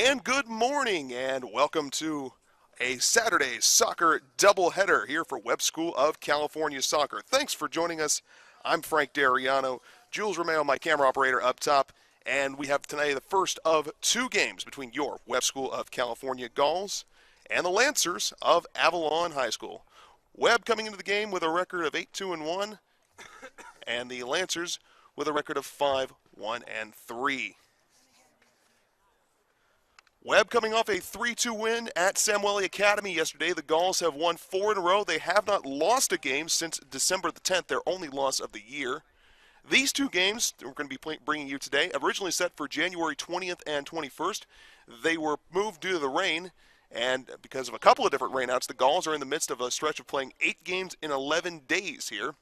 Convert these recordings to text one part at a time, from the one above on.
And good morning, and welcome to a Saturday soccer doubleheader here for Webb School of California Soccer. Thanks for joining us. I'm Frank Dariano, Jules Romeo, my camera operator up top, and we have tonight the first of two games between your Webb School of California Gulls and the Lancers of Avalon High School. Webb coming into the game with a record of 8-2-1, and the Lancers with a record of 5-1-3. Webb coming off a 3-2 win at Samueli Academy yesterday. The Gulls have won 4 in a row. They have not lost a game since December the 10th, their only loss of the year. These two games that we're going to be bringing you today, originally set for January 20th and 21st, they were moved due to the rain, and because of a couple of different rainouts, the Gulls are in the midst of a stretch of playing 8 games in 11 days here.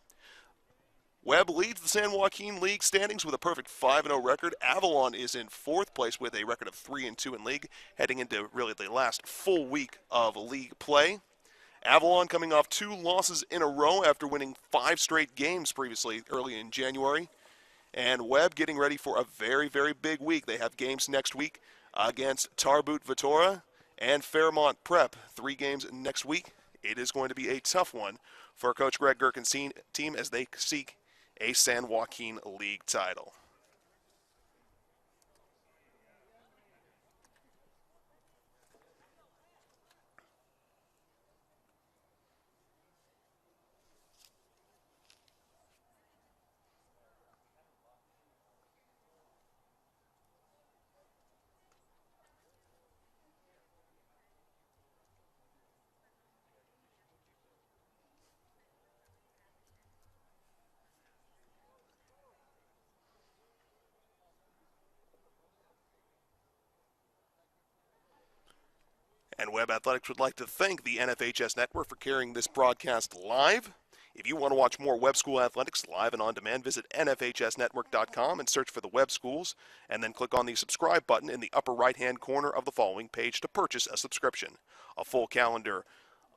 Webb leads the San Joaquin League standings with a perfect 5-0 record. Avalon is in 4th place with a record of 3-2 in league, heading into really the last full week of league play. Avalon coming off 2 losses in a row after winning 5 straight games previously early in January. And Webb getting ready for a very, very big week. They have games next week against Tarbut Vitora and Fairmont Prep. 3 games next week. It is going to be a tough one for Coach Greg Gherkin's team as they seek a San Joaquin League title. And Webb Athletics would like to thank the NFHS Network for carrying this broadcast live. If you want to watch more Webb School athletics live and on demand, visit nfhsnetwork.com and search for the Webb Schools, and then click on the subscribe button in the upper right-hand corner of the following page to purchase a subscription. A full calendar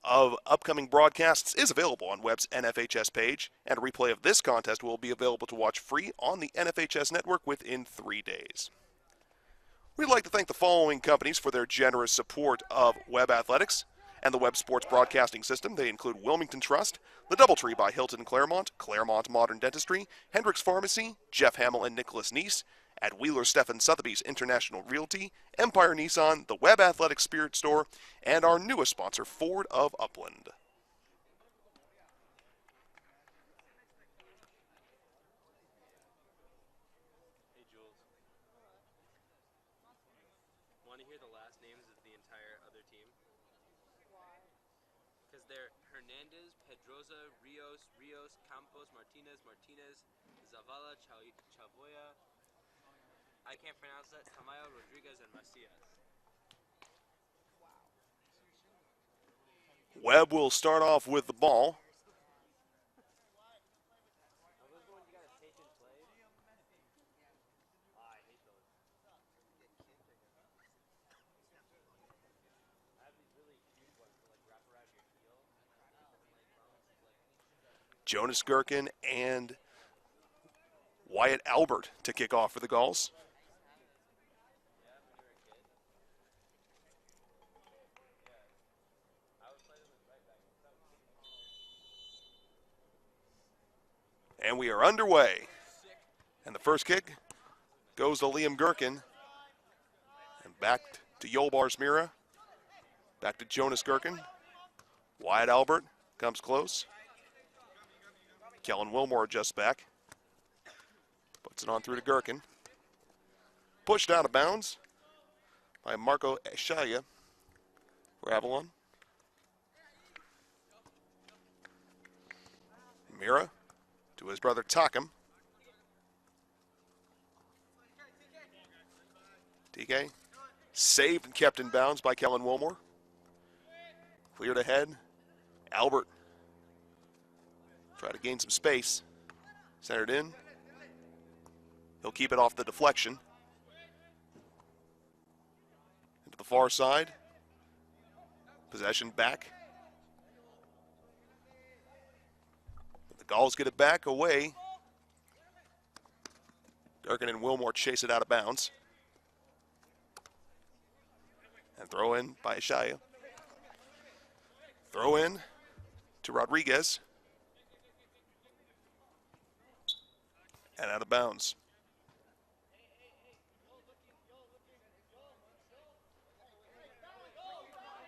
of upcoming broadcasts is available on Webb's NFHS page, and a replay of this contest will be available to watch free on the NFHS Network within 3 days. We'd like to thank the following companies for their generous support of Webb Athletics and the Webb Sports Broadcasting System. They include Wilmington Trust, the Doubletree by Hilton Claremont, Claremont Modern Dentistry, Hendricks Pharmacy, Jeff Hamill and Nicholas Neese, at Wheeler Stephan Sotheby's International Realty, Empire Nissan, the Webb Athletics Spirit Store, and our newest sponsor, Ford of Upland. They're Hernandez, Pedroza, Rios, Campos, Martinez, Zavala, Chavoya, I can't pronounce that, Tamayo, Rodriguez, and Macias. Webb will start off with the ball. Jonas Gherkin and Wyatt Albert to kick off for the Gulls. And we are underway. And the first kick goes to Liam Gherkin. And back to Yolbar Smira. Back to Jonas Gherkin. Wyatt Albert comes close. Kellen Wilmore adjusts back. Puts it on through to Gherkin. Pushed out of bounds by Marco Eshaya for Avalon. Mira to his brother Takam. TK saved and kept in bounds by Kellen Wilmore. Cleared ahead. Albert try to gain some space. Centered in. He'll keep it off the deflection. Into the far side. Possession back. The Gulls get it back away. Durkin and Wilmore chase it out of bounds. And throw in by Ishaya. Throw in to Rodriguez. And out of bounds.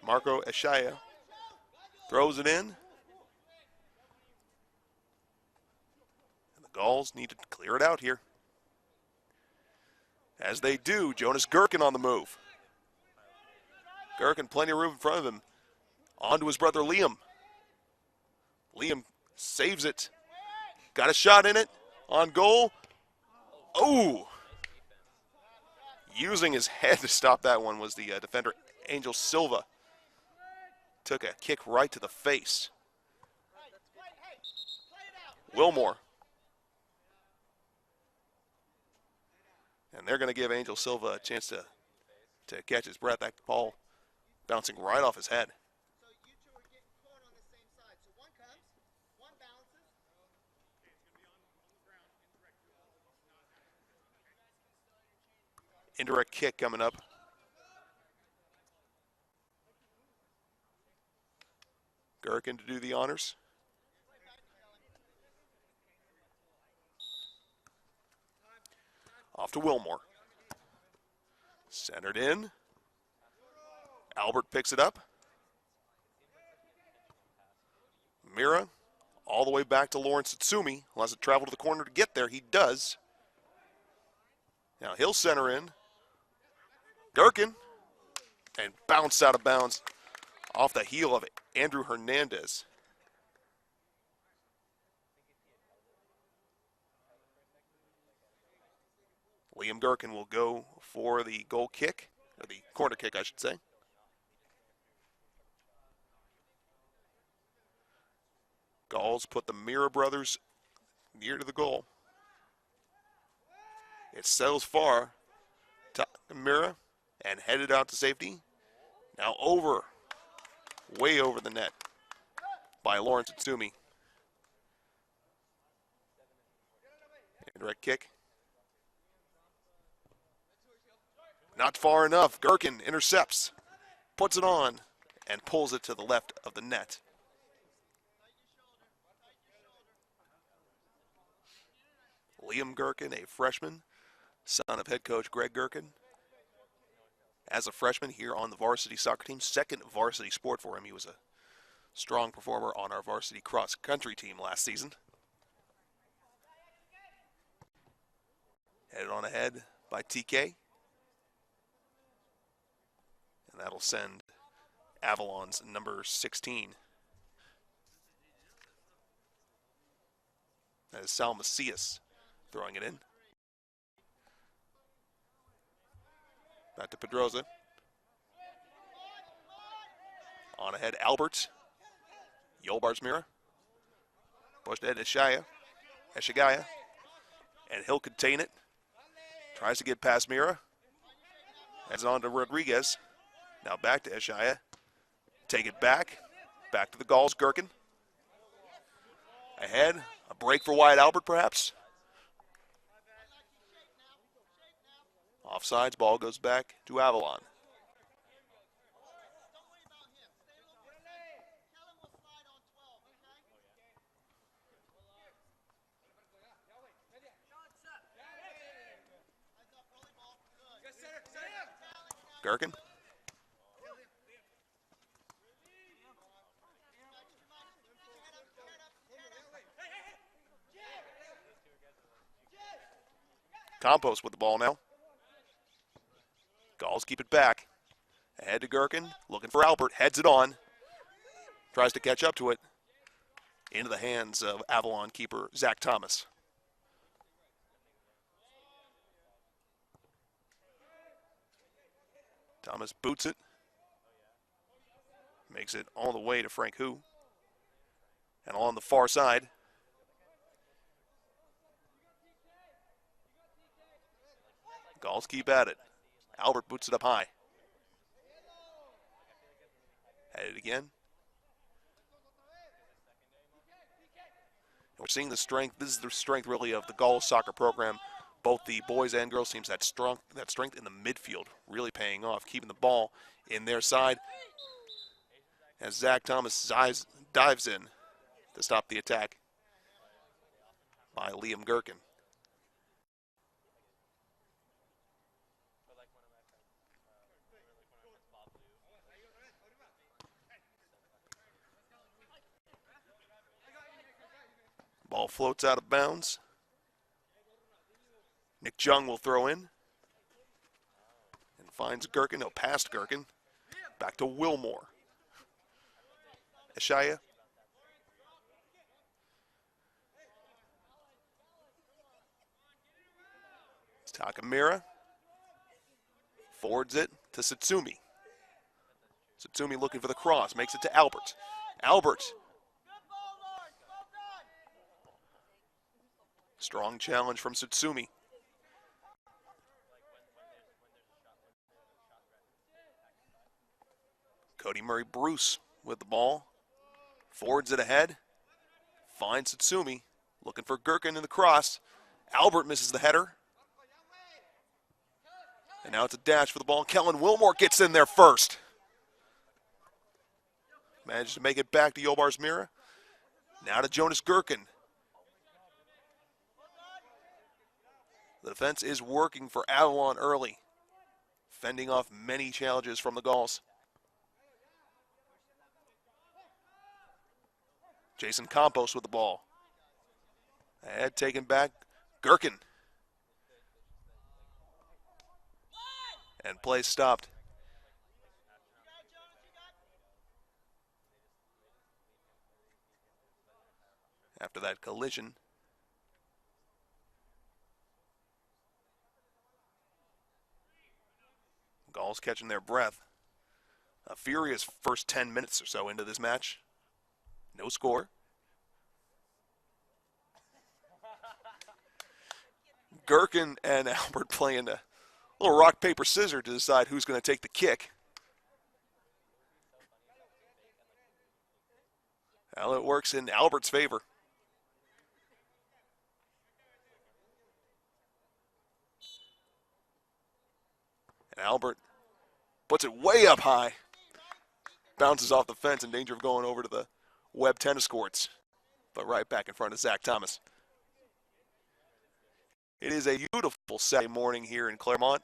Marco Ishaya throws it in. And the Gauls need to clear it out here. As they do, Jonas Gherkin on the move. Gherkin, plenty of room in front of him. On to his brother Liam. Liam saves it. Got a shot in it. On goal. Oh! Using his head to stop that one was the defender, Angel Silva. Took a kick right to the face. Wilmore. And they're going to give Angel Silva a chance to catch his breath. That ball bouncing right off his head. So you two are getting caught on the same side. So one comes, one balances. Indirect kick coming up. Gherkin to do the honors. Off to Wilmore. Centered in. Albert picks it up. Mira all the way back to Lawrence Tsutsumi. Wants to travel to the corner to get there. He does. Now he'll center in. Gherkin. And bounced out of bounds off the heel of Andrew Hernandez. Liam Gherkin will go for the goal kick, or the corner kick, I should say. Gauls put the Mira brothers near to the goal. It settles far to Mira and headed out to safety. Now over, way over the net by Lawrence Tsutsumi. Indirect kick. Not far enough. Gherkin intercepts, puts it on, and pulls it to the left of the net. Liam Gherkin, a freshman, son of head coach Greg Gherkin. As a freshman here on the varsity soccer team, second varsity sport for him. He was a strong performer on our varsity cross-country team last season. Headed on ahead by TK. And that'll send Avalon's number 16. That is Sal Macias throwing it in. Back to Pedroza. On ahead, Albert. Yolbars Mira. Pushed ahead, Eshagaya. And he'll contain it. Tries to get past Mira. Heads on to Rodriguez. Now back to Eshaya. Take it back. Back to the Gauls, Gherkin. Ahead. A break for Wyatt Albert, perhaps. Offsides, ball goes back to Avalon. Gherkin. Campos with the ball now. Gauls keep it back. Ahead to Gherkin, looking for Albert, heads it on. Tries to catch up to it. Into the hands of Avalon keeper Zach Thomas. Thomas boots it. Makes it all the way to Frank Hu. And along the far side. Gauls keep at it. Albert boots it up high. Headed again. And we're seeing the strength. This is the strength really of the Gauls soccer program. both the boys and girls teams, that strength in the midfield really paying off, keeping the ball in their side as Zach Thomas dives in to stop the attack by Liam Gherkin. Ball floats out of bounds. Nick Jung will throw in and finds Gherkin, no, past Gherkin. Back to Wilmore. Ishaya. It's Takamura. Forwards it to Satsumi. Satsumi looking for the cross, makes it to Albert. Albert. Strong challenge from Satsumi. Cody Murray Bruce with the ball. Forwards it ahead. Finds Satsumi. Looking for Gherkin in the cross. Albert misses the header. And now it's a dash for the ball. Kellen Wilmore gets in there first. Managed to make it back to Yobars Mira. Now to Jonas Gherkin. The defense is working for Avalon early, fending off many challenges from the Gauls. Jason Campos with the ball. Ahead, taken back, Gherkin. And play stopped. After that collision. Gauls catching their breath. A furious first 10 minutes or so into this match. No score. Gherkin and Albert playing a little rock, paper, scissors to decide who's going to take the kick. Well, it works in Albert's favor. And Albert puts it way up high. Bounces off the fence in danger of going over to the Webb tennis courts. But right back in front of Zach Thomas. It is a beautiful Saturday morning here in Claremont.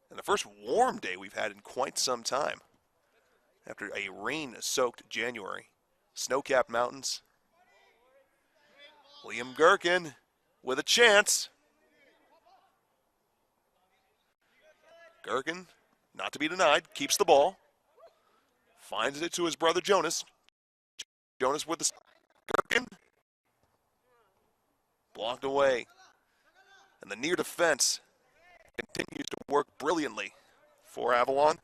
And the first warm day we've had in quite some time. After a rain-soaked January. Snow-capped mountains. Liam Gherkin with a chance. Gherkin, not to be denied, keeps the ball. Finds it to his brother Jonas. Jonas with the Gherkin. Blocked away. And the near defense continues to work brilliantly for Avalon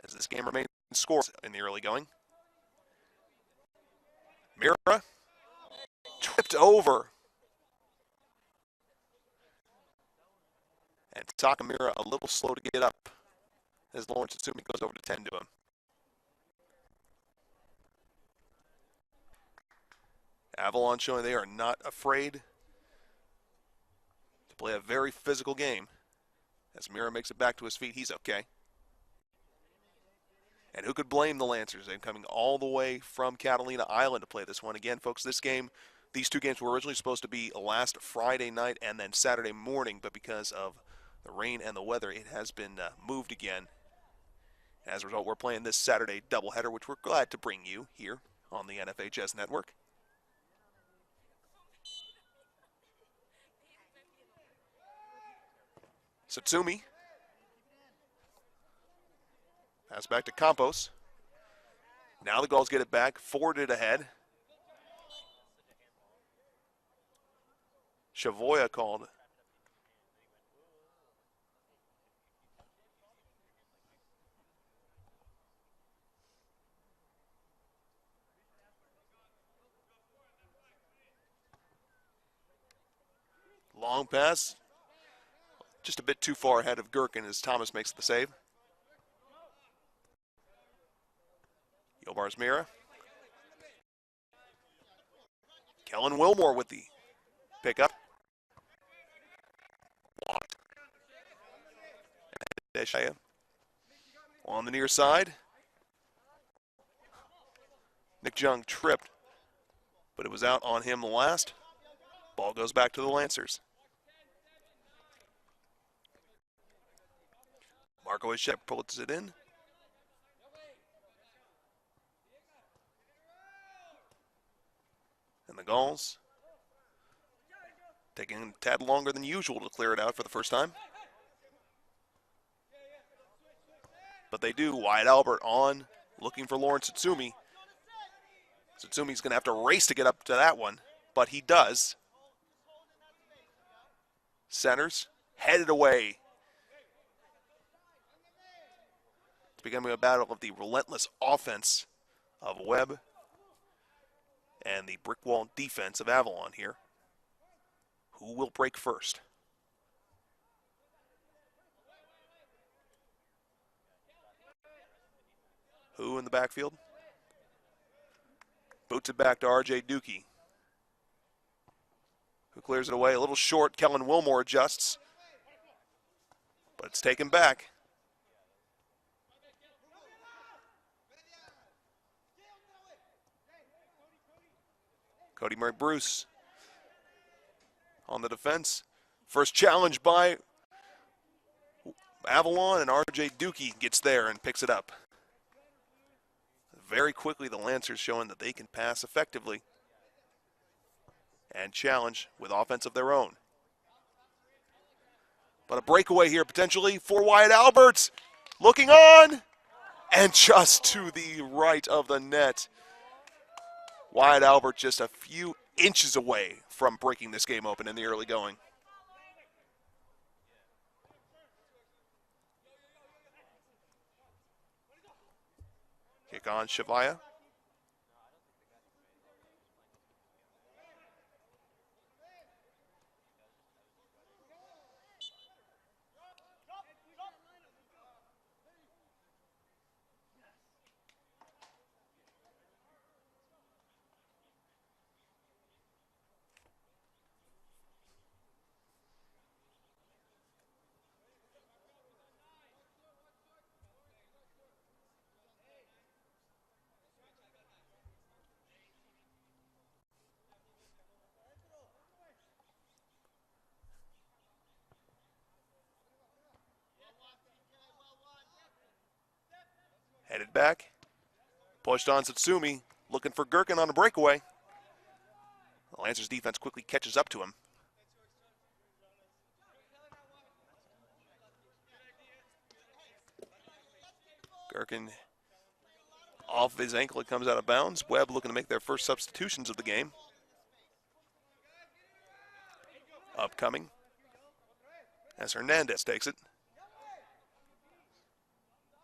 as this game remains scoreless in the early going. Mira tripped over. And Takamura a little slow to get up as Lawrence Satsumi goes over to tend to him. Avalon showing they are not afraid to play a very physical game. As Mira makes it back to his feet, he's okay. And who could blame the Lancers? They're coming all the way from Catalina Island to play this one. Again, folks, these two games were originally supposed to be last Friday night and then Saturday morning, but because of the rain and the weather, it has been moved again. As a result, we're playing this Saturday doubleheader, which we're glad to bring you here on the NFHS network. Satsumi. Pass back to Campos. Now the Gauls get it back, forwarded ahead. Chavoya called. Long pass. Just a bit too far ahead of Gherkin as Thomas makes the save. Yobars Mira. Kellen Wilmore with the pickup. Teshaya on the near side. Nick Jung tripped, but it was out on him last. Ball goes back to the Lancers. Marco Ishek puts it in. And the Gauls taking a tad longer than usual to clear it out for the first time. But they do. Wyatt Albert on, looking for Lawrence Tsutsumi. Tsutsumi's going to have to race to get up to that one, but he does. Centers, headed away. It's becoming a battle of the relentless offense of Webb and the brick wall defense of Avalon here. Who will break first? Who in the backfield? Boots it back to R.J. Dookie, who clears it away. A little short. Kellen Wilmore adjusts, but it's taken back. Cody Murray Bruce on the defense. First challenge by Avalon, and R.J. Dookie gets there and picks it up. Very quickly, the Lancers showing that they can pass effectively and challenge with offense of their own. But a breakaway here potentially for Wyatt Alberts. Looking on, and just to the right of the net. Wyatt Albert just a few inches away from breaking this game open in the early going. Kick on Shavaya. Headed back. Pushed on Tsutsumi. Looking for Gherkin on a breakaway. The Lancers defense quickly catches up to him. Gherkin off his ankle. It comes out of bounds. Webb looking to make their first substitutions of the game. Upcoming as Hernandez takes it.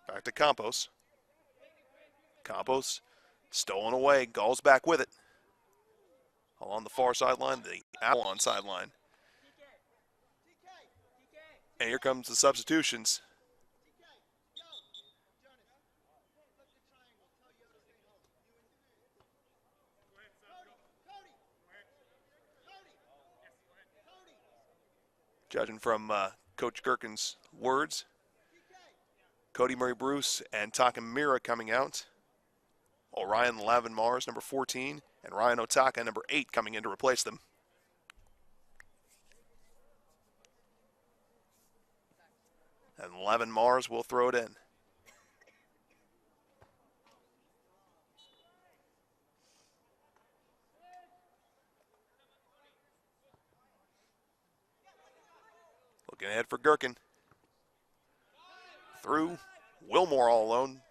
Back to Campos. Campos stolen away. Gauls back with it. Along the far sideline, the Avalon sideline. And here comes the substitutions. Judging from Coach Gherkin's words, Cody Murray Bruce and Takamura coming out. Orion Lavin Mars, number 14, and Ryan Otaka, number 8, coming in to replace them. And Lavin Mars will throw it in. Looking ahead for Gherkin. Through. Wilmore all alone.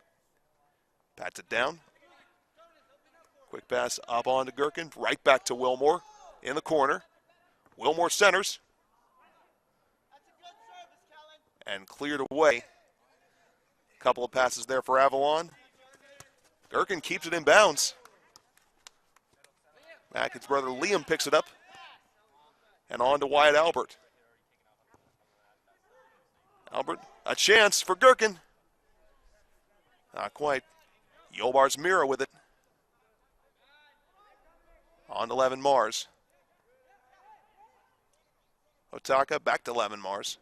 Pats it down. Quick pass up on to Gherkin. Right back to Wilmore in the corner. Wilmore centers. And cleared away. A couple of passes there for Avalon. Gherkin keeps it in bounds. Mackin's brother Liam picks it up. And on to Wyatt Albert. Albert, a chance for Gherkin. Not quite. Yobar's Mira with it. On to Levin Mars. Otaka back to Levin Mars.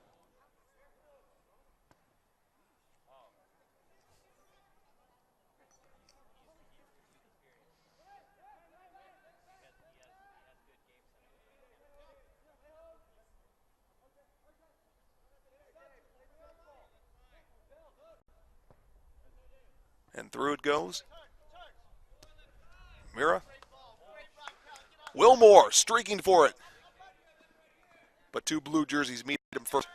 And through it goes. Mira. Wilmore streaking for it. But two blue jerseys meet him first.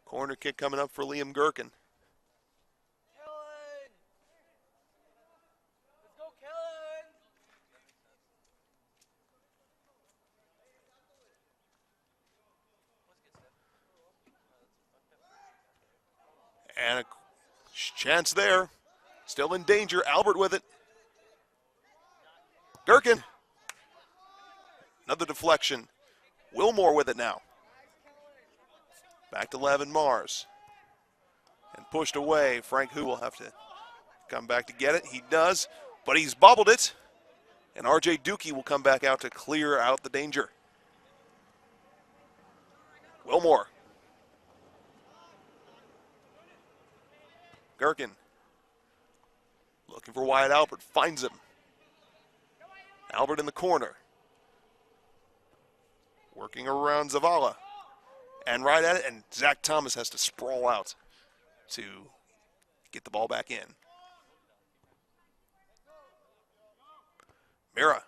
Corner kick coming up for Liam Gherkin. And a chance there. Still in danger. Albert with it. Gherkin. Another deflection. Wilmore with it now. Back to Levin Mars. And pushed away. Frank Hu will have to come back to get it. He does, but he's bobbled it. And RJ Dookie will come back out to clear out the danger. Wilmore. Gherkin. Looking for Wyatt Albert. Finds him. Albert in the corner. Working around Zavala. And right at it, and Zach Thomas has to sprawl out to get the ball back in. Mira.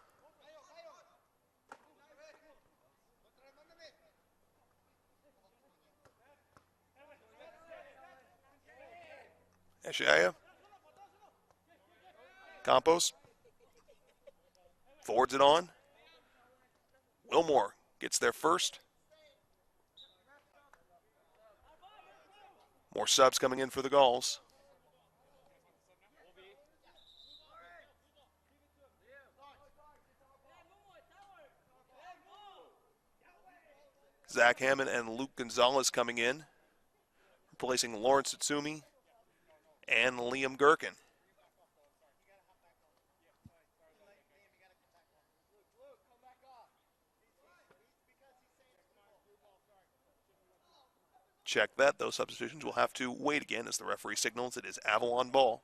Eshaya. Campos. Forwards it on. Wilmore gets there first. More subs coming in for the Gauls. Zach Hammond and Luke Gonzalez coming in, replacing Lawrence Tsutsumi and Liam Gherkin. Check that. Those substitutions will have to wait again as the referee signals it is Avalon ball.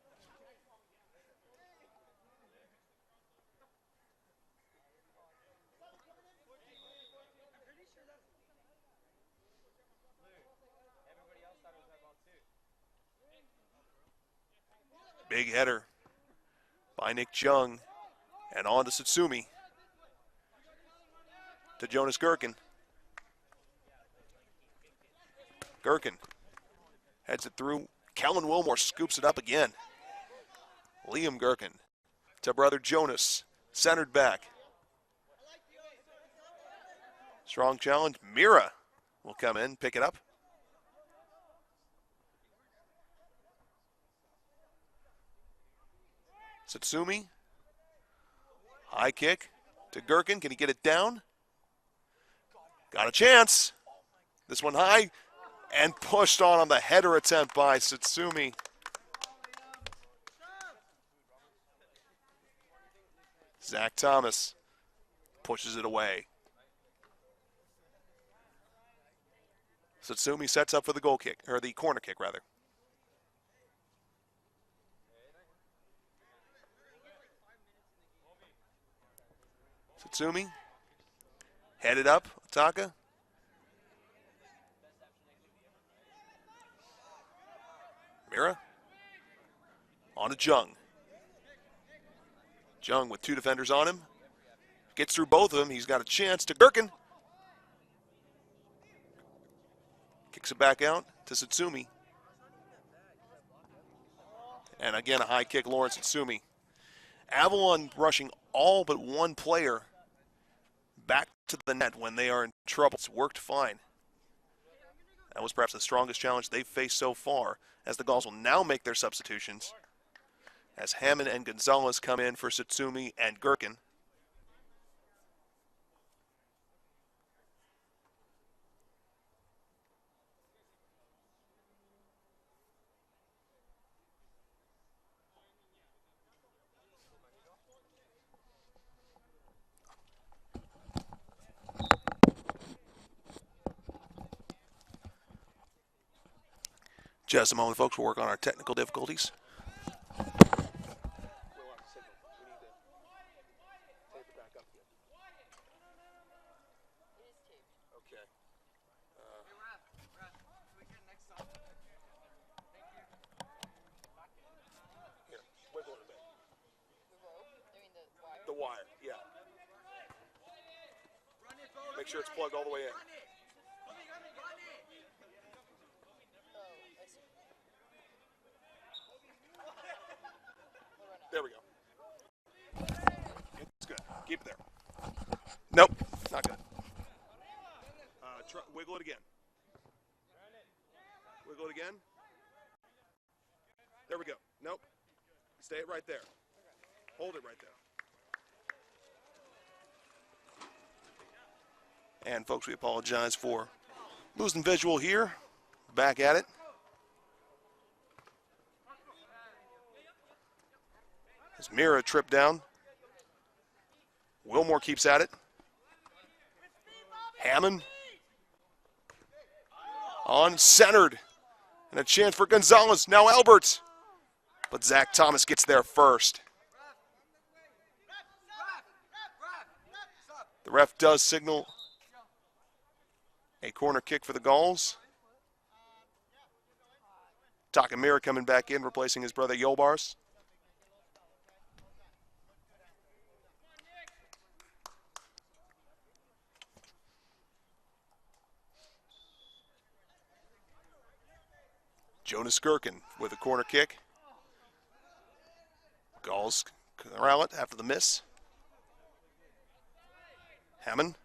Big header by Nick Chung. And on to Tsutsumi. To Jonas Gherkin. Gherkin heads it through. Kellen Wilmore scoops it up again. Liam Gherkin to brother Jonas. Centered back. Strong challenge. Mira will come in, pick it up. Tsutsumi. High kick to Gherkin. Can he get it down? Got a chance. This one high. And pushed on the header attempt by Tsutsumi. Zach Thomas pushes it away. Tsutsumi sets up for the goal kick, or the corner kick rather. Tsutsumi headed up, Ataka. Mira on to Jung. Jung with two defenders on him. Gets through both of them. He's got a chance to Gherkin. Kicks it back out to Tsutsumi. And again, a high kick, Lawrence Tsutsumi. Avalon rushing all but one player back to the net when they are in trouble. It's worked fine. That was perhaps the strongest challenge they've faced so far, as the Gauls will now make their substitutions as Hammond and Gonzalez come in for Tsutsumi and Gherkin. Just a moment, folks. We'll work on our technical difficulties. make sure it's plugged all the way in. There we go. It's good. Keep it there. Nope, not good. Wiggle it again. Wiggle it again. There we go. Nope. Stay it right there. Hold it right there. And folks, we apologize for losing visual here. Back at it. As Mira tripped down. Wilmore keeps at it. Hammond. On centered. And a chance for Gonzalez. Now Albert. But Zach Thomas gets there first. The ref does signal a corner kick for the Gauls. Takamura coming back in, replacing his brother Yolbars. Jonas Gherkin with a corner kick. Gauls corral it after the miss. Hammond.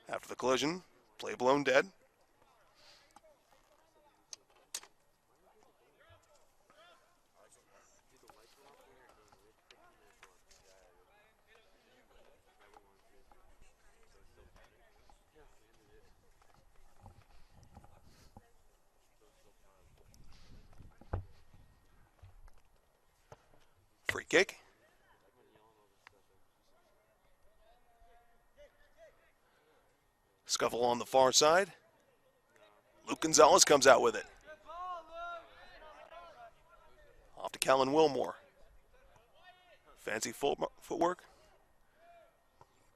After the collision, play blown dead. Free kick. Scuffle on the far side. Luke Gonzalez comes out with it. Off to Kellen Wilmore. Fancy footwork.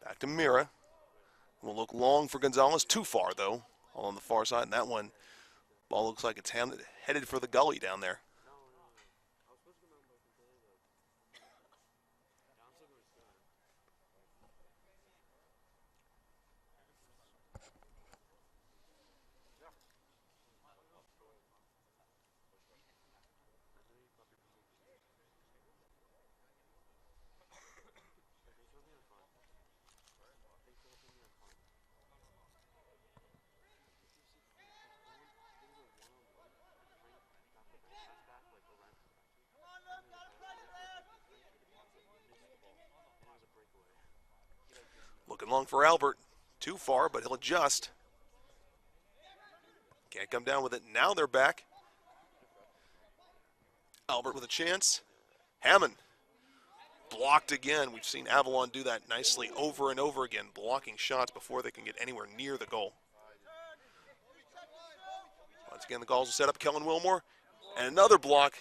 Back to Mira. Will look long for Gonzalez. Too far, though, all on the far side. And that one, ball looks like it's headed for the gully down there. Looking long for Albert. Too far, but he'll adjust. Can't come down with it. Now they're back. Albert with a chance. Hammond. Blocked again. We've seen Avalon do that nicely over and over again, blocking shots before they can get anywhere near the goal. Once again, the Gauls will set up Kellen Wilmore. And another block.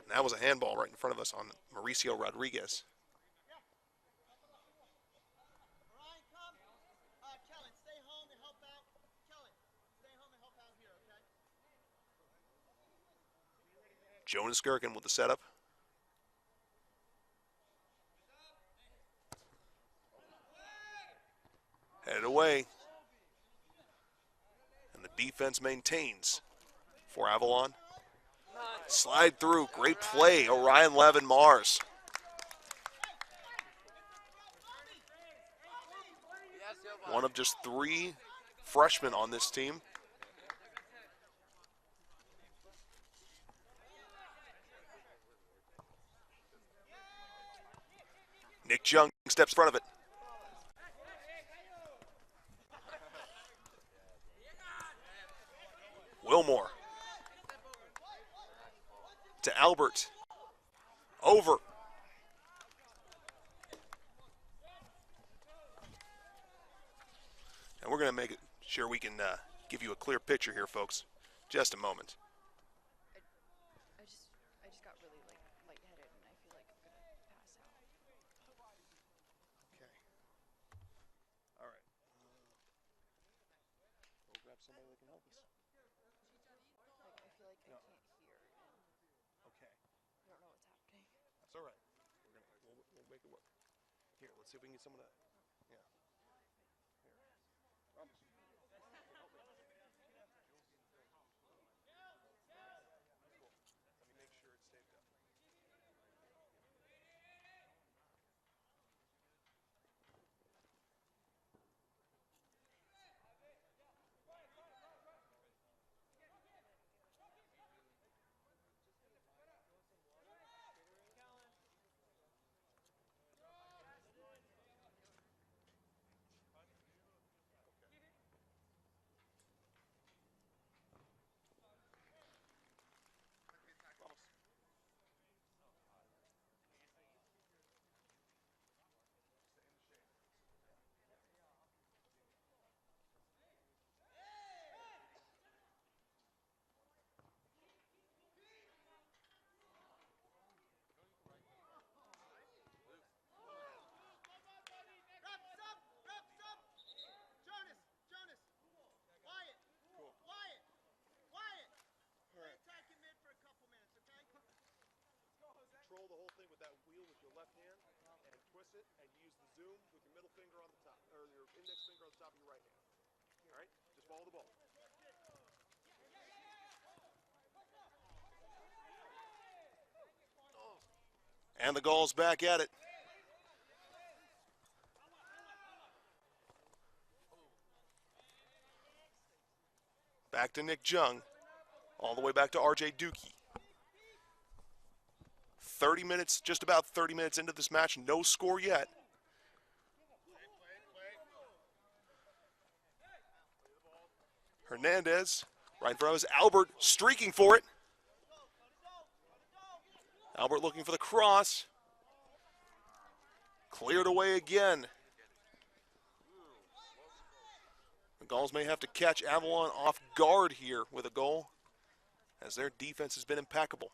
And that was a handball right in front of us on Mauricio Rodriguez. Jonas Gherkin with the setup. Headed away. And the defense maintains for Avalon. Slide through. Great play. Orion Levin Mars. One of just 3 freshmen on this team. Nick Jung steps in front of it. Wilmore. to Albert. Over. And we're going to make sure we can give you a clear picture here, folks. Just a moment. I just got really lightheaded, and I feel like I'm gonna pass out. Okay. All right. We'll grab somebody that can help us. Like I feel like No. I can't hear, and Okay. I don't know what's happening. That's all right. We'll make it work. Here, let's see if we can get some of that. Yeah. Here. Help me. Let me make sure it's taped up. Vamos. Wraps up! Wraps up! Jonas! Jonas! Wyatt! Cool. Wyatt! Wyatt! All right. Play attack in mid for a couple minutes, okay? Control the whole thing with that wheel with your left hand and twist it, and you use the zoom with your middle finger on the top, or your index finger on the top of your right hand. All right? Just follow the ball. And the Gauls back at it. Back to Nick Jung. All the way back to RJ Dookie. 30 minutes, just about 30 minutes into this match, no score yet. Hernandez, right in front of us. Albert streaking for it. Albert looking for the cross. Cleared away again. The Gauls may have to catch Avalon off guard here with a goal, as their defense has been impeccable.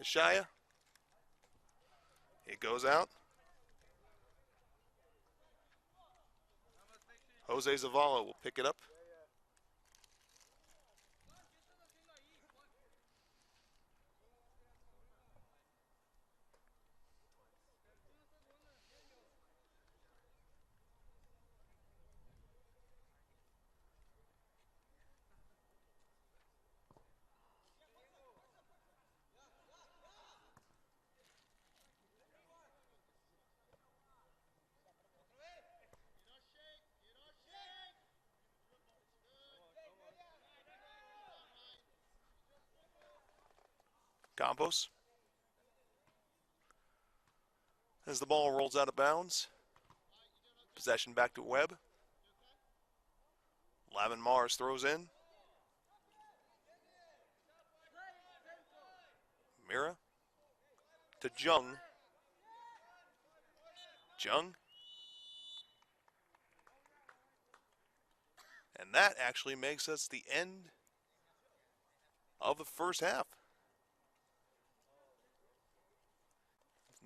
Ishaya. It goes out. Jose Zavala will pick it up. Campos. As the ball rolls out of bounds. Possession back to Webb. Lavin Mars throws in. Mira to Jung. Jung. And that actually makes us the end of the first half.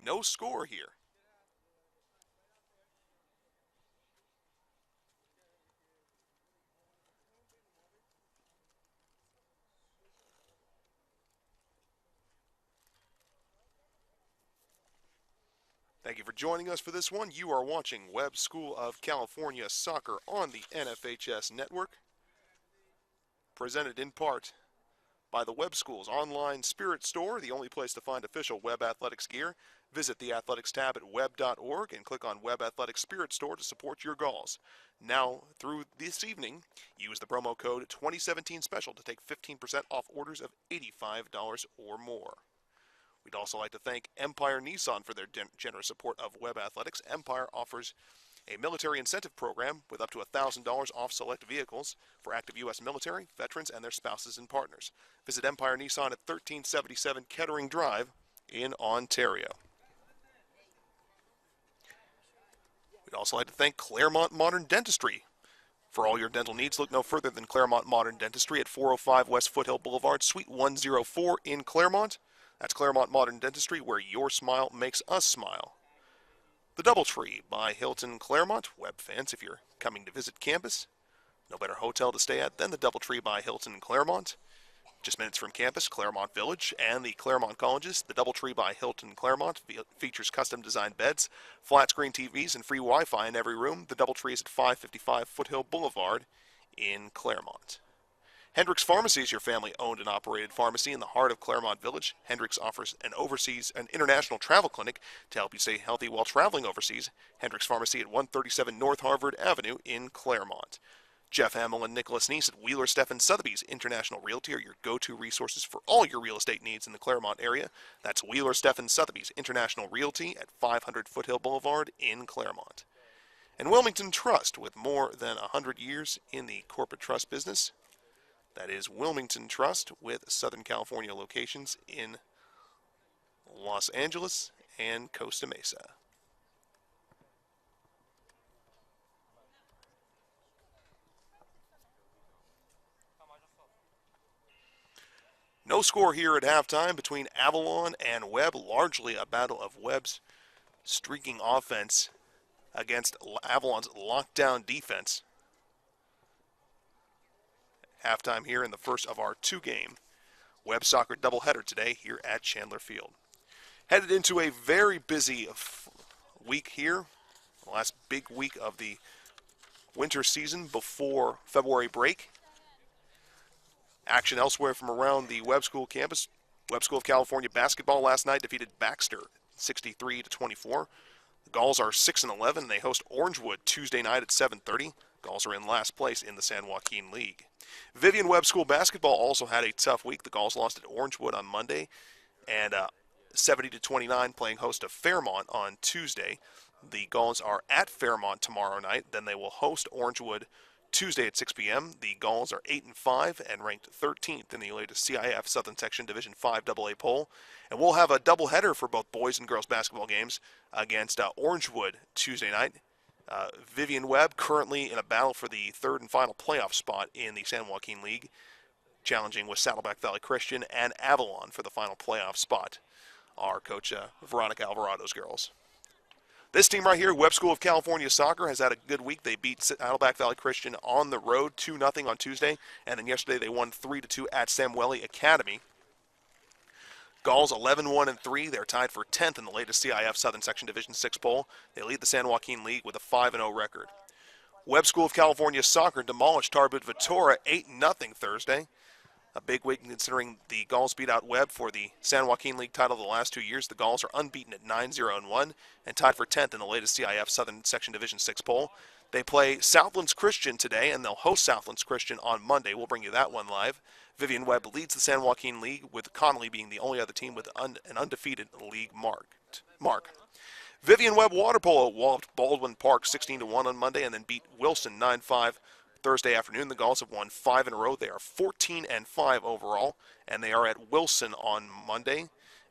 No score here. Thank you for joining us for this one. You are watching Webb School of California Soccer on the NFHS Network. Presented in part by the Webb School's online Spirit Store, the only place to find official Webb Athletics gear. Visit the athletics tab at webb.org and click on Webb Athletics Spirit Store to support your Gauls. Now, through this evening, use the promo code 2017 Special to take 15% off orders of $85 or more. We'd also like to thank Empire Nissan for their generous support of Webb Athletics. Empire offers a military incentive program with up to $1,000 off select vehicles for active U.S. military, veterans, and their spouses and partners. Visit Empire Nissan at 1377 Kettering Drive in Ontario. We'd also like to thank Claremont Modern Dentistry. For all your dental needs, look no further than Claremont Modern Dentistry at 405 West Foothill Boulevard, Suite 104 in Claremont. That's Claremont Modern Dentistry, where your smile makes us smile. The Doubletree by Hilton Claremont. Web fans, if you're coming to visit campus, no better hotel to stay at than the Doubletree by Hilton Claremont. Just minutes from campus, Claremont Village, and the Claremont Colleges. The Doubletree by Hilton Claremont features custom-designed beds, flat-screen TVs, and free Wi-Fi in every room. The Doubletree is at 555 Foothill Boulevard in Claremont. Hendricks Pharmacy is your family-owned and operated pharmacy in the heart of Claremont Village. Hendricks offers an international travel clinic to help you stay healthy while traveling overseas. Hendricks Pharmacy at 137 North Harvard Avenue in Claremont. Jeff Hamill and Nicholas Neese at Wheeler Steffen Sotheby's International Realty are your go-to resources for all your real estate needs in the Claremont area. That's Wheeler Steffen Sotheby's International Realty at 500 Foothill Boulevard in Claremont. And Wilmington Trust, with more than 100 years in the corporate trust business. That is Wilmington Trust, with Southern California locations in Los Angeles and Costa Mesa. No score here at halftime between Avalon and Webb. Largely a battle of Webb's streaking offense against Avalon's lockdown defense. Halftime here in the first of our two-game Webb Soccer doubleheader today here at Chandler Field. Headed into a very busy week here, the last big week of the winter season before February break. Action elsewhere from around the Webb School campus. Webb School of California basketball last night defeated Baxter 63-24. The Gulls are 6-11 and they host Orangewood Tuesday night at 7:30. Gulls are in last place in the San Joaquin League. Vivian Webb School basketball also had a tough week. The Gulls lost at Orangewood on Monday and 70-29 playing host to Fairmont on Tuesday. The Gulls are at Fairmont tomorrow night. Then they will host Orangewood Tuesday at 6 p.m. The Gulls are 8-5 and ranked 13th in the latest CIF Southern Section Division 5 AA poll. And we'll have a doubleheader for both boys and girls basketball games against Orangewood Tuesday night. Vivian Webb currently in a battle for the third and final playoff spot in the San Joaquin League, challenging with Saddleback Valley Christian and Avalon for the final playoff spot. Our coach, Veronica Alvarado's girls. This team right here, Webb School of California Soccer, has had a good week. They beat Saddleback Valley Christian on the road 2-0 on Tuesday, and then yesterday they won 3-2 at Samueli Academy. Gulls 11-1-3. They're tied for 10th in the latest CIF Southern Section Division 6 poll. They lead the San Joaquin League with a 5-0 record. Webb School of California Soccer demolished Tarbut Vitora 8-0 Thursday. A big week considering the Gulls beat out Webb for the San Joaquin League title the last 2 years. The Gulls are unbeaten at 9-0-1 and tied for 10th in the latest CIF Southern Section Division 6 poll. They play Southlands Christian today, and they'll host Southlands Christian on Monday. We'll bring you that one live. Vivian Webb leads the San Joaquin League, with Connolly being the only other team with an undefeated league mark. Vivian Webb Water Polo walloped Baldwin Park 16-1 on Monday and then beat Wilson 9-5 Thursday afternoon. The Gulls have won 5 in a row. They are 14-5 overall, and they are at Wilson on Monday.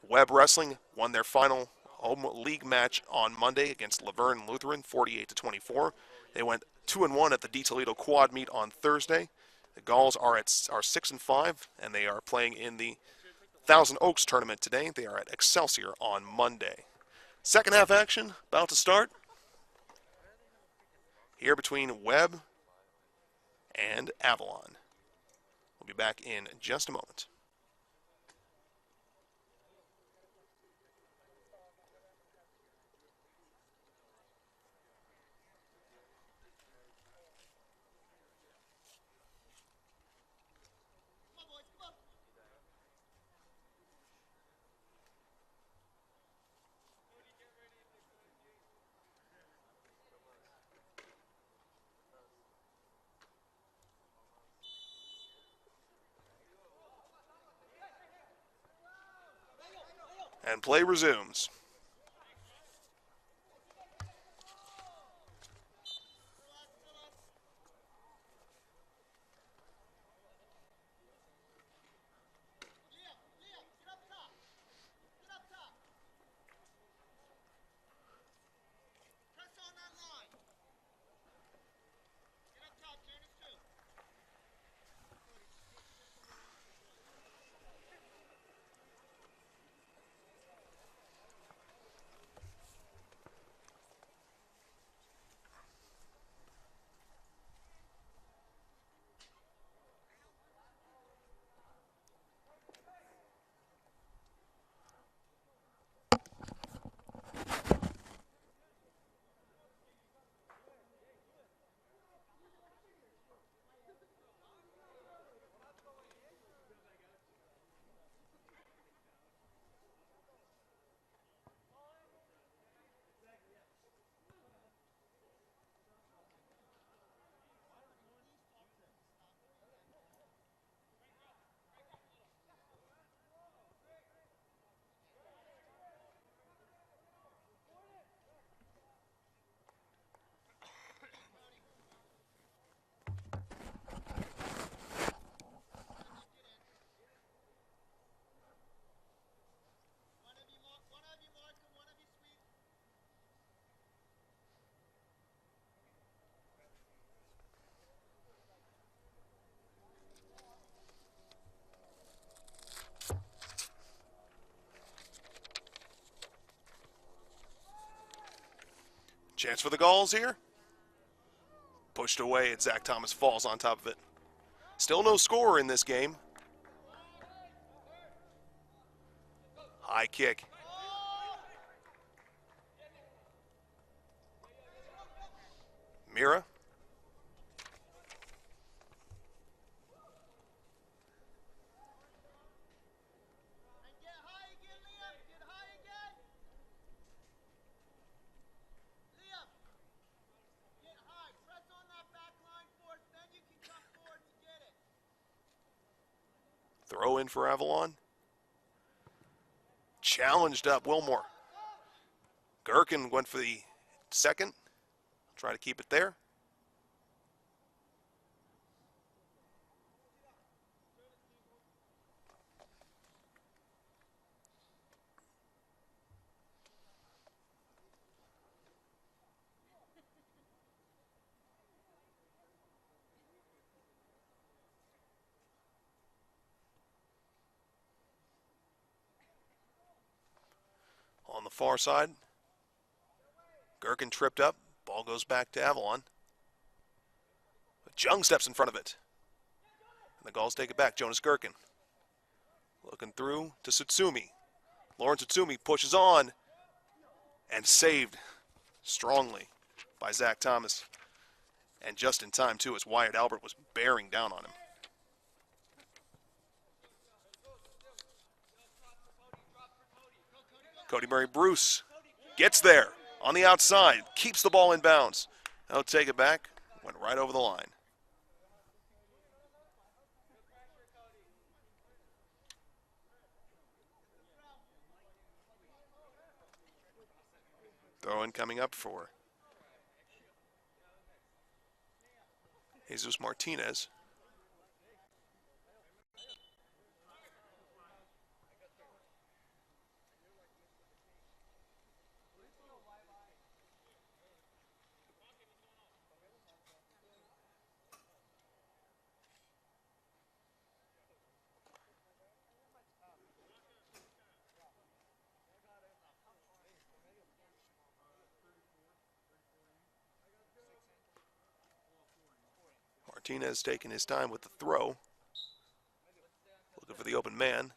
Webb Wrestling won their final home league match on Monday against Laverne Lutheran 48-24. They went 2-1 at the D Toledo Quad Meet on Thursday. The Gulls are 6-5, and they are playing in the Thousand Oaks tournament today. They are at Excelsior on Monday. Second half action about to start here between Webb and Avalon. We'll be back in just a moment. And play resumes. Chance for the Gauls here. Pushed away, and Zach Thomas falls on top of it. Still no scorer in this game. High kick. Mira. And get high again, Liam. Get high again. Liam, get high. Press on that back line for us. Then you can come forward to get it. Throw in for Avalon. Challenged up Wilmore. Gherkin went for the second. Try to keep it there. On the far side, Gherkin tripped up. Ball goes back to Avalon. But Jung steps in front of it. And the Gauls take it back. Jonas Gherkin. Looking through to Tsutsumi. Lawrence Tsutsumi pushes on. And saved strongly by Zach Thomas. And just in time, too, as Wyatt Albert was bearing down on him. Cody Murray Bruce gets there on the outside, keeps the ball in bounds. He'll take it back, went right over the line. Throw in coming up for Jesus Martinez. Martinez taking his time with the throw. Looking for the open man.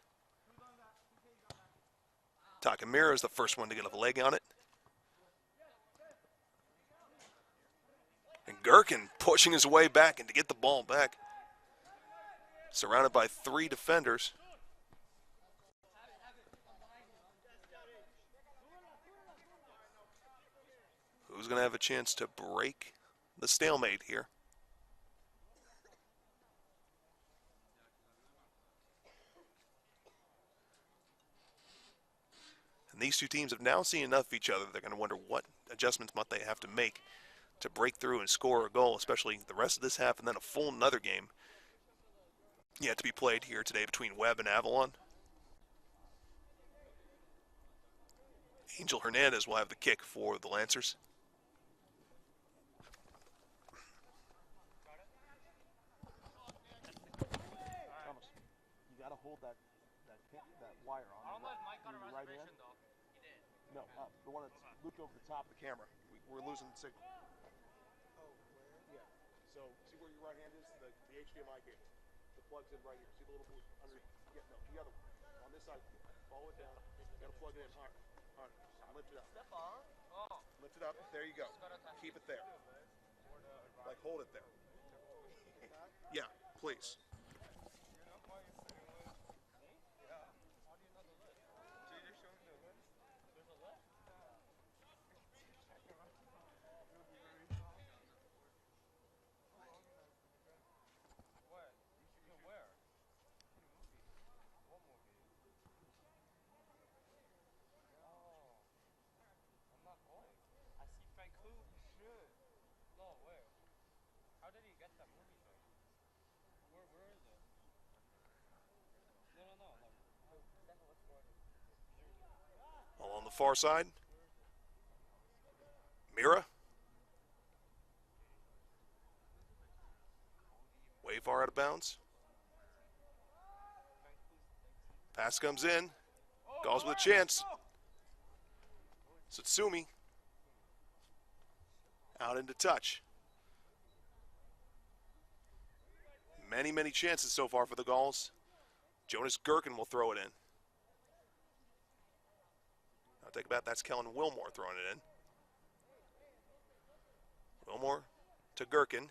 Takamura is the first one to get a leg on it. And Gherkin pushing his way back and to get the ball back. Surrounded by three defenders. Who's going to have a chance to break the stalemate here? And these two teams have now seen enough of each other. They're going to wonder what adjustments might they have to make to break through and score a goal, especially the rest of this half and then a full another game yet to be played here today between Webb and Avalon. Angel Hernandez will have the kick for the Lancers. Thomas, you got to hold that wire on your right hand. No, the one that's looped over the top of the camera. We're losing the signal. Oh, where? Yeah. So, see where your right hand is? The HDMI cable. The plug's in right here. See the little under? Yeah, no, the other one. On this side. Follow it down. You got to plug it in hard. Hard. Lift it up. Lift it up. There you go. Keep it there. Like, hold it there. Yeah, please. All on the far side. Mira. Way far out of bounds. Pass comes in. Gauls with a chance. Tsutsumi. Out into touch. Many chances so far for the Gauls. Jonas Gherkin will throw it in. I'll take a bet that's Kellen Wilmore throwing it in. Wilmore to Gherkin.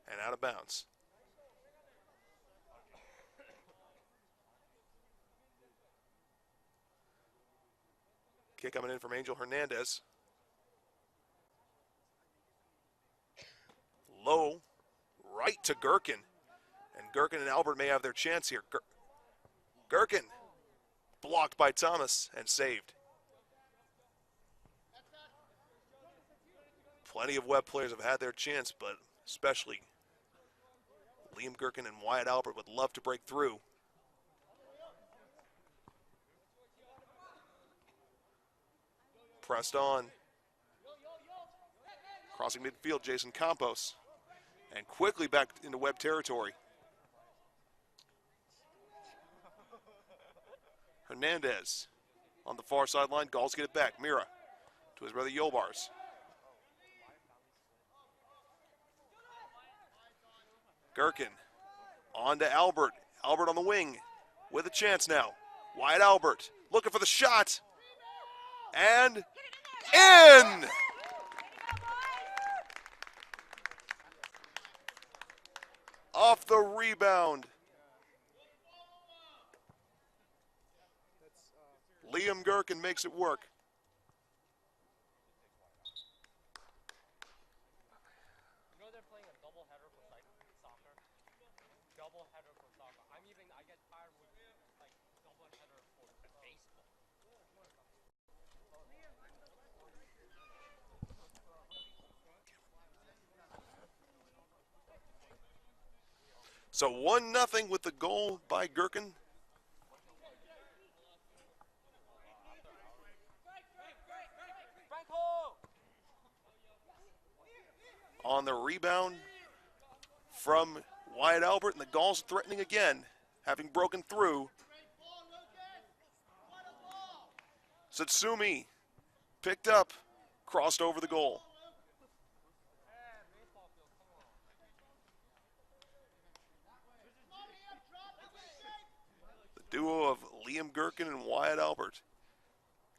And out of bounds. Kick coming in from Angel Hernandez. Low, right to Gherkin. And Gherkin and Albert may have their chance here. Gherkin blocked by Thomas and saved. Plenty of Webb players have had their chance, but especially Liam Gherkin and Wyatt Albert would love to break through. Pressed on. Crossing midfield, Jason Campos. And quickly back into Webb territory. Hernandez on the far sideline. Gauls get it back. Mira to his brother Yolbars. Gherkin on to Albert. Albert on the wing with a chance now. Wyatt Albert looking for the shot. And in! Off the rebound. Liam Gherkin makes it work. You know they're playing a double header for soccer. Double header for soccer. I get tired with like double header for baseball. So 1-0 with the goal by Gherkin. On the rebound from Wyatt Albert, and the Gauls threatening again, having broken through. Satsumi picked up, crossed over the goal. The duo of Liam Gherkin and Wyatt Albert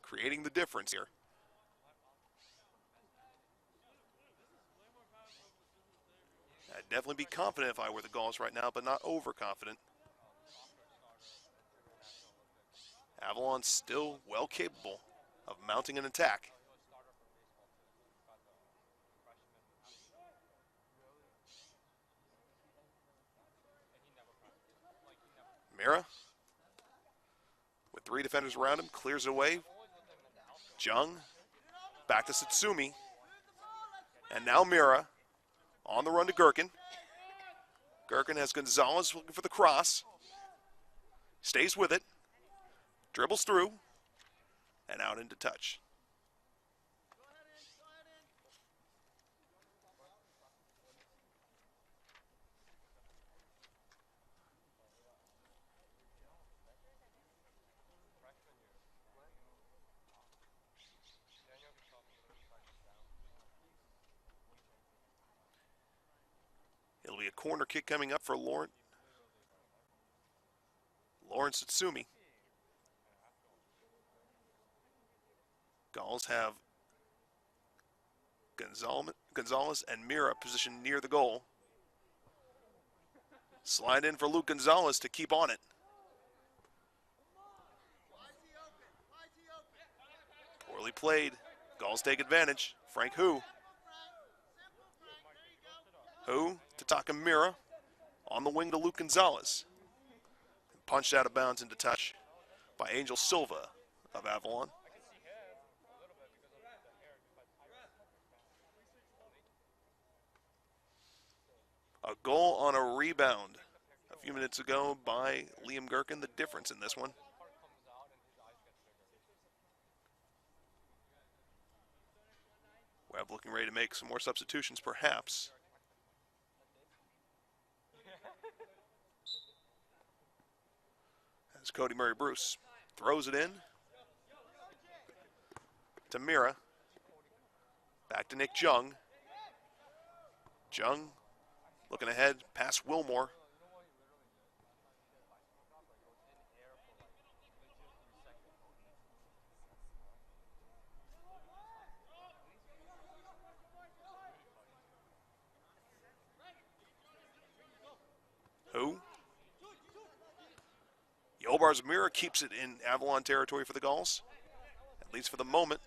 creating the difference here. I'd definitely be confident if I were the Gauls right now, but not overconfident. Avalon still well capable of mounting an attack. Mira, with 3 defenders around him, clears it away. Jung, back to Satsumi. And now Mira. On the run to Gherkin. Gherkin has Gonzalez looking for the cross. Stays with it. Dribbles through. And out into touch. It'll be a corner kick coming up for Lawrence Satsumi. Gauls have Gonzalez and Mira positioned near the goal. Slide in for Luke Gonzalez to keep on it. Poorly played. Gauls take advantage. Frank Hu. Hu to Takamura. On the wing to Luke Gonzalez. Punched out of bounds into touch by Angel Silva of Avalon. A goal on a rebound a few minutes ago by Liam Gherkin, the difference in this one. Webb looking ready to make some more substitutions, perhaps. As Cody Murray Bruce throws it in. to Mira. Back to Nick Jung. Jung looking ahead past Wilmore. Who? Yobar's Mira keeps it in Avalon territory for the Gauls, at least for the moment.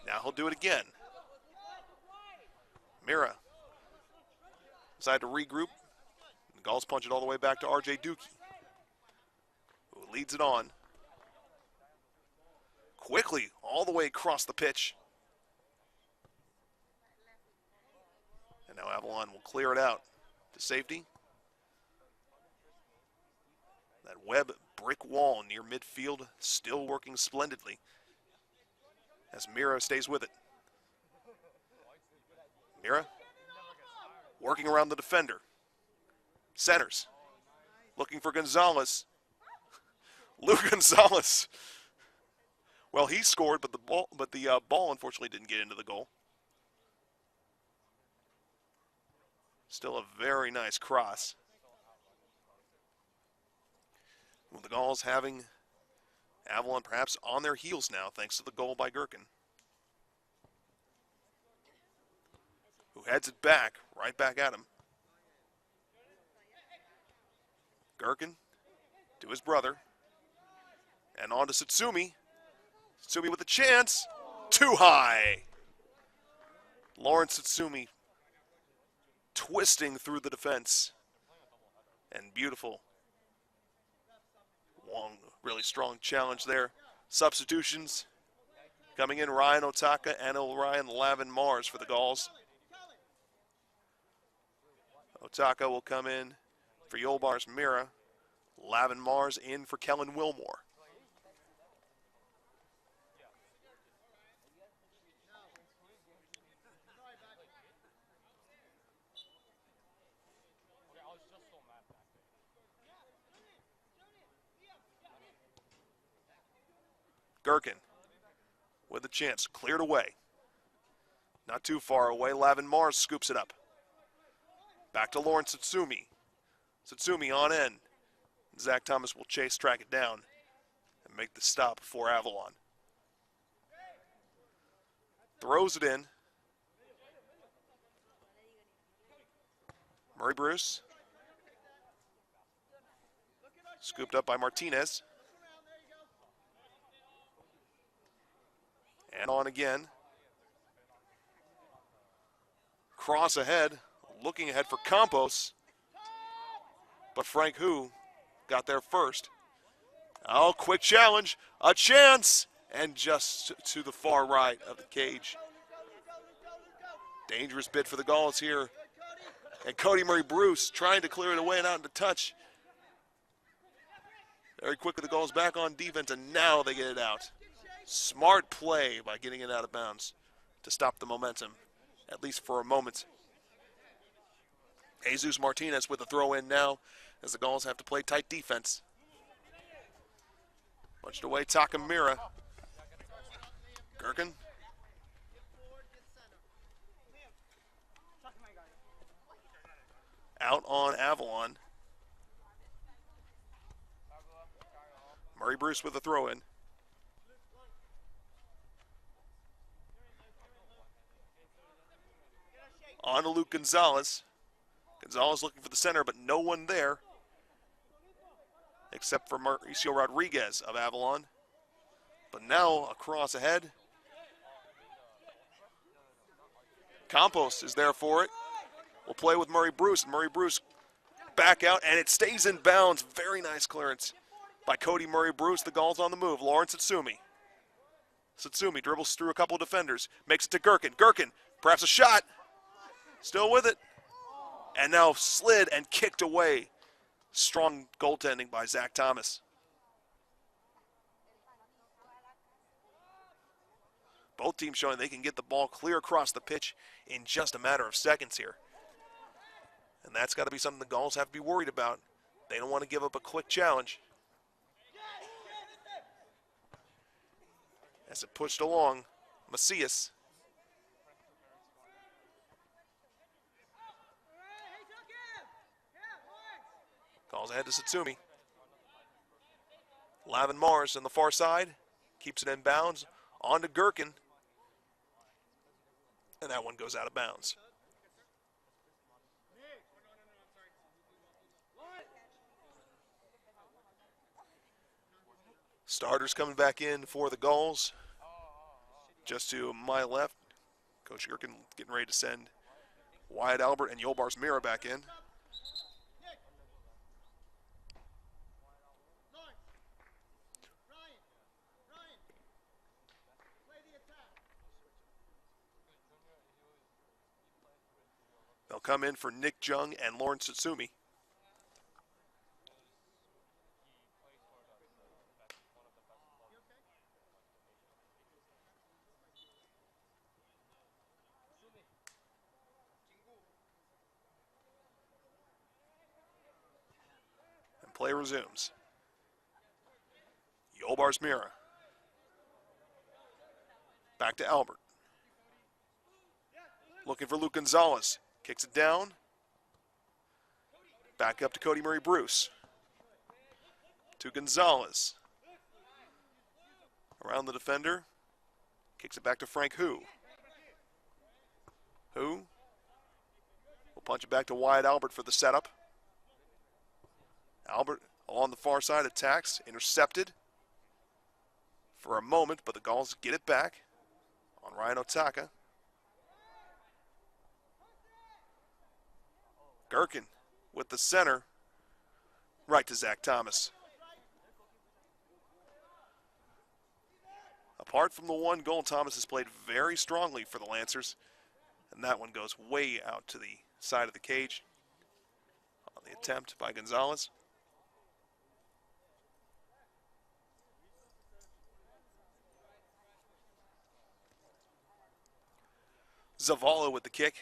Now he'll do it again. Mira decided to regroup. The Gauls punch it all the way back to RJ Dookie, who leads it on. Quickly, all the way across the pitch. And now Avalon will clear it out to safety. That web brick wall near midfield still working splendidly as Mira stays with it. Mira working around the defender. Centers. Looking for Gonzalez. Luke Gonzalez. Well, he scored, but the ball unfortunately didn't get into the goal. Still a very nice cross. With the Gauls having Avalon perhaps on their heels now, thanks to the goal by Gherkin, who heads it back, right back at him. Gherkin to his brother, and on to Satsumi. Satsumi with a chance, too high. Lawrence Satsumi twisting through the defense, and beautiful. Long, really strong challenge there. Substitutions coming in: Ryan Otaka and Orion Lavin Mars for the Gauls. Otaka will come in for Yolbar's Mira. Lavin Mars in for Kellen Wilmore. Gherkin with a chance, cleared away. Not too far away, Lavin Mars scoops it up. Back to Lawrence Satsumi. Satsumi on end. Zach Thomas will track it down, and make the stop for Avalon. Throws it in. Murray Bruce. Scooped up by Martinez. And on again. Cross ahead, looking ahead for Campos. But Frank Hu got there first. Oh, quick challenge, a chance, and just to the far right of the cage. Dangerous bit for the Gauls here. And Cody Murray Bruce trying to clear it away and out into touch. Very quickly the Gauls back on defense, and now they get it out. Smart play by getting it out of bounds to stop the momentum, at least for a moment. Jesus Martinez with a throw in now, as the Gauls have to play tight defense. Punched away Takamura. Gherkin. Out on Avalon. Murray Bruce with a throw in. On to Luke Gonzalez. Gonzalez looking for the center, but no one there except for Mauricio Rodriguez of Avalon. But now across ahead. Campos is there for it. We'll play with Murray Bruce. Murray Bruce back out, and it stays in bounds. Very nice clearance by Cody Murray Bruce. The Gauls on the move. Lawrence Satsumi. Satsumi dribbles through a couple of defenders. Makes it to Gherkin. Gherkin, perhaps a shot. Still with it. And now slid and kicked away. Strong goaltending by Zach Thomas. Both teams showing they can get the ball clear across the pitch in just a matter of seconds here. And that's got to be something the Gauls have to be worried about. They don't want to give up a quick challenge. As it pushed along, Macias. Calls ahead to Satsumi. Lavin Mars on the far side. Keeps it in bounds. On to Gherkin. And that one goes out of bounds. Starters coming back in for the Gulls. Just to my left, Coach Gherkin getting ready to send Wyatt Albert and Yolbars Mira back in. They'll come in for Nick Jung and Lauren Satsumi. And play resumes. Yolbars Mira. Back to Albert. Looking for Luke Gonzalez. Kicks it down. Back up to Cody Murray Bruce. To Gonzalez. Around the defender. Kicks it back to Frank Hu. Hu will punch it back to Wyatt Albert for the setup. Albert along the far side attacks. Intercepted for a moment, but the Gulls get it back on Ryan Otaka. Gherkin with the center, right to Zach Thomas. Apart from the one goal, Thomas has played very strongly for the Lancers, and that one goes way out to the side of the cage on the attempt by Gonzalez. Zavala with the kick.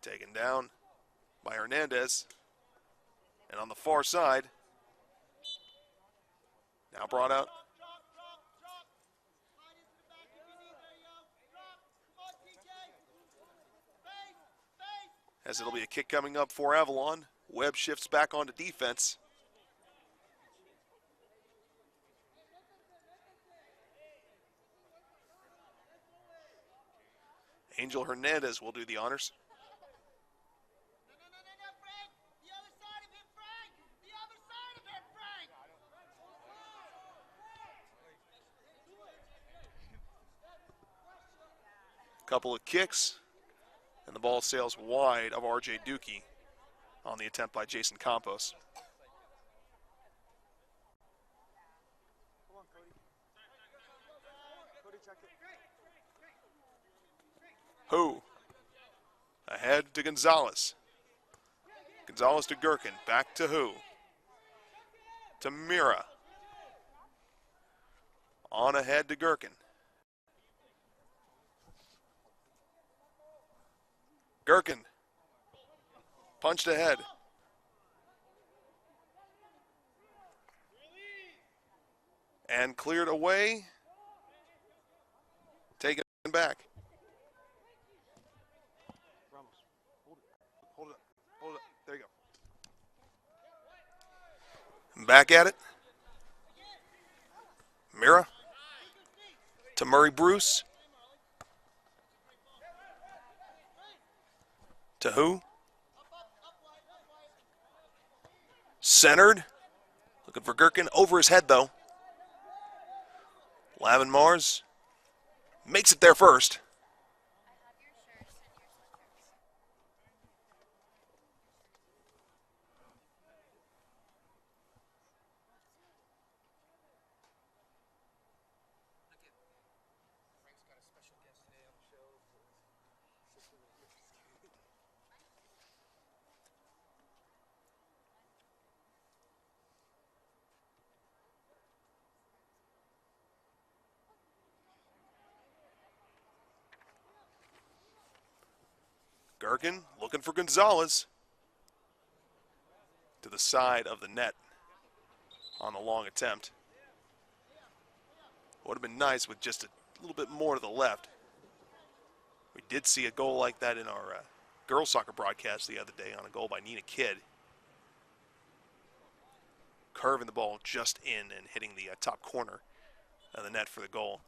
Taken down by Hernandez. And on the far side, now brought out. As it'll be a kick coming up for Avalon. Webb shifts back onto defense. Angel Hernandez will do the honors. Couple of kicks, and the ball sails wide of R.J. Dookie on the attempt by Jason Campos. Hu ahead to Gonzalez. Gonzalez to Gherkin, back to Hu. To Mira. On ahead to Gherkin. Gherkin punched ahead. And cleared away. Taken back. Ramos, hold it up, hold it up. There you go. Back at it. Mira to Murray Bruce. To Hu? Centered. Looking for Gherkin. Over his head, though. Lavin Mars makes it there first. Gherkin looking for Gonzalez. To the side of the net on the long attempt. Would have been nice with just a little bit more to the left. We did see a goal like that in our girls soccer broadcast the other day on a goal by Nina Kidd. Curving the ball just in and hitting the top corner of the net for the goal.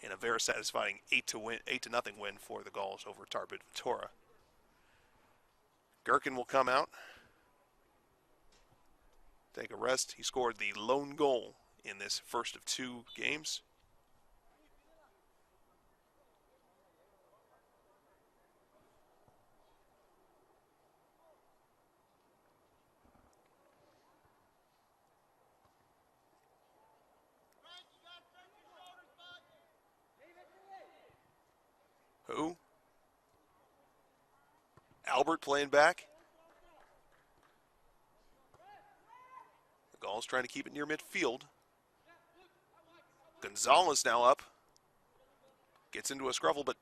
In a very satisfying 8-0 win for the Gauls over Tarbid Vitora. Gherkin will come out, take a rest. He scored the lone goal in this first of 2 games. Who? Albert playing back. The Gauls trying to keep it near midfield. Gonzalez now up. Gets into a scruffle, but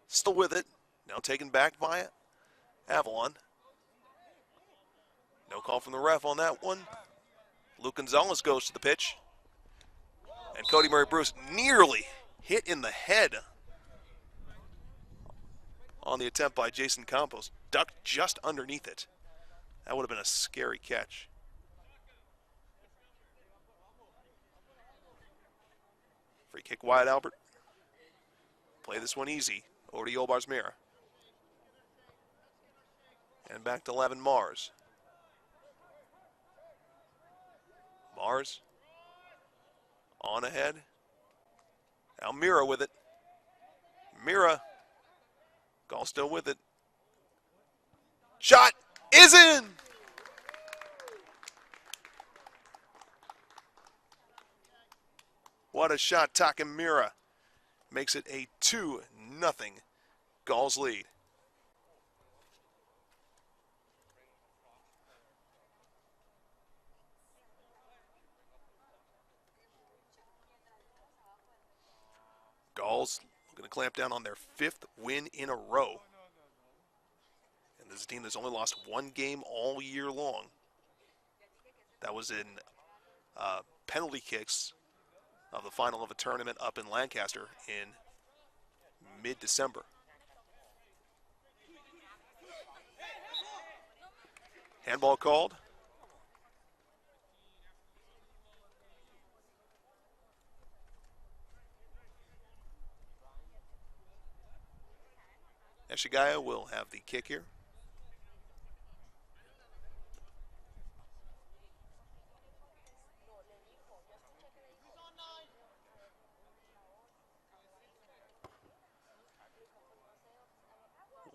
still with it. Now taken back by Avalon. No call from the ref on that one. Luke Gonzalez goes to the pitch. And Cody Murray Bruce nearly hit in the head on the attempt by Jason Campos. Ducked just underneath it. That would have been a scary catch. Free kick wide, Albert. Play this one easy. Over to Yolbars Mira. And back to Levin Mars. Mars. On ahead. Now Mira with it. Mira. Gall still with it. Shot is in! What a shot, Takamura. Makes it a 2-0 Gauls lead. Gauls going to clamp down on their 5th win in a row. And this is a team that's only lost 1 game all year long. That was in penalty kicks of the final of a tournament up in Lancaster in mid-December. Handball called. Eshigaya will have the kick here.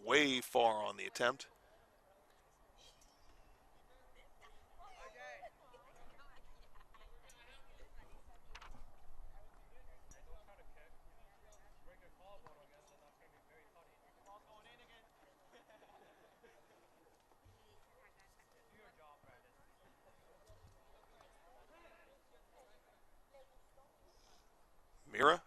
Way far on the attempt. Mira.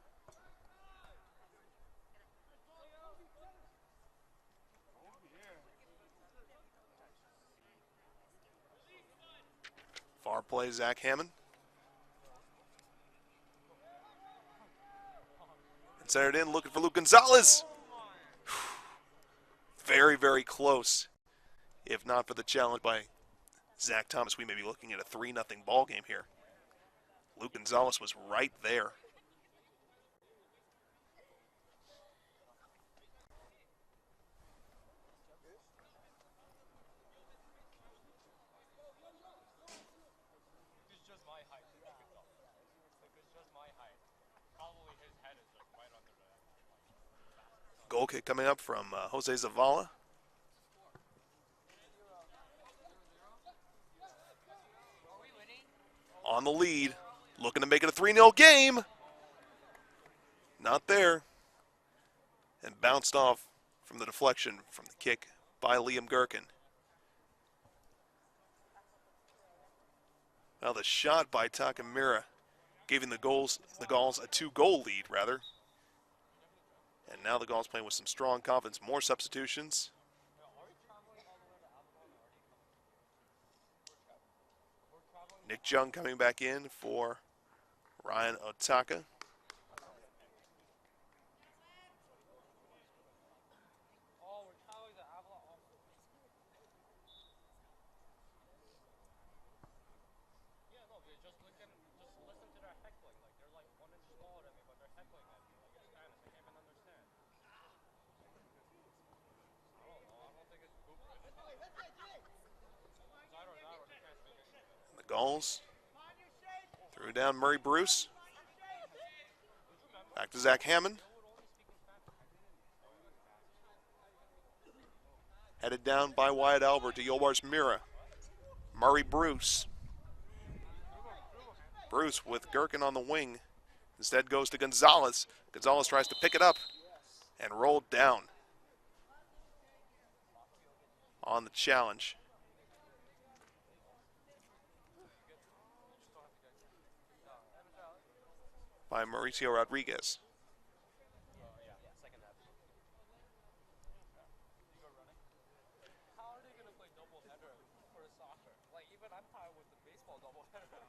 Far play, Zach Hammond. And centered in, looking for Luke Gonzalez. Very, very close. If not for the challenge by Zach Thomas, we may be looking at a 3-0 ball game here. Luke Gonzalez was right there. Goal kick coming up from Jose Zavala. On the lead, looking to make it a 3-0 game. Not there. And bounced off from the deflection from the kick by Liam Gherkin. Now the shot by Takamura, giving the Gauls a 2-goal lead, rather. And now the Gauls playing with some strong confidence. More substitutions. Nick Jung coming back in for Ryan Otaka. Oh, we're traveling to Avalon. Oh. Yeah, no, but just listen to their heckling. Like they're like 1 inch taller than me, but they're heckling at me like in Spanish. I can't even understand. I don't know. I don't think it's poop. I don't know. They can't speak English. The Gulls threw down Murray Bruce. Back to Zach Hammond. Headed down by Wyatt Albert to Yolbars Mira. Murray Bruce. Bruce with Gherkin on the wing. Instead goes to Gonzalez. Gonzalez tries to pick it up and rolled down on the challenge. By Mauricio Rodriguez. How are they gonna play double header for the soccer? Like even I'm tired with the baseball double header.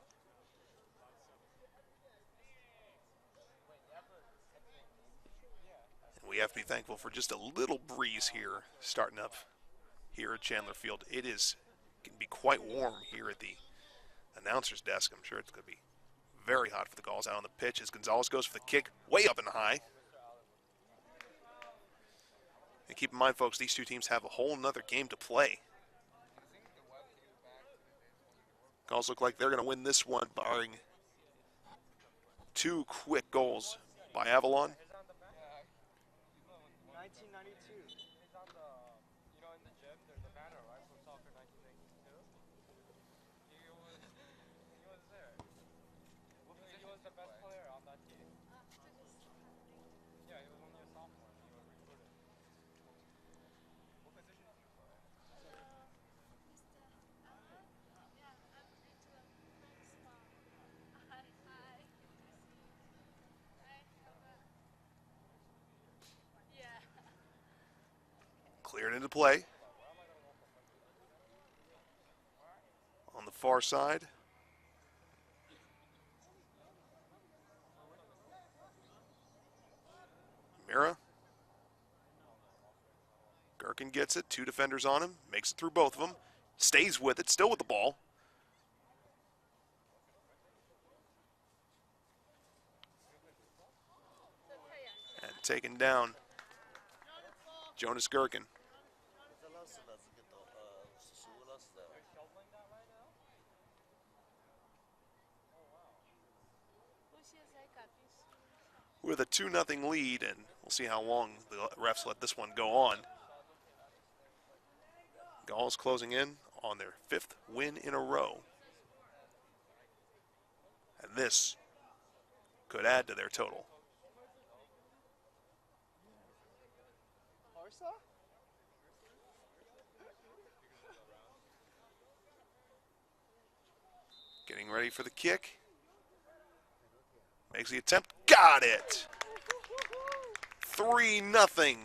And we have to be thankful for just a little breeze here starting up here at Chandler Field. It can be quite warm here at the announcer's desk. I'm sure it's going to be very hot for the Gulls out on the pitch as Gonzalez goes for the kick way up and high. And keep in mind, folks, these two teams have a whole nother game to play. Gulls look like they're going to win this one, barring 2 quick goals by Avalon. 1992. He's on the, in the gym, there's a banner, right, for soccer 1992. He was there. He was the best player on that team. Yeah, he was only a sophomore when he was recruited. What position did you play? Cleared into play. On the far side. Mira. Gherkin gets it. 2 defenders on him. Makes it through both of them. Stays with it. Still with the ball. And taken down. Jonas Gherkin. With a 2-0 lead, and we'll see how long the refs let this one go on. Gulls closing in on their 5th win in a row. And this could add to their total. Getting ready for the kick. Makes the attempt. Got it! 3-0.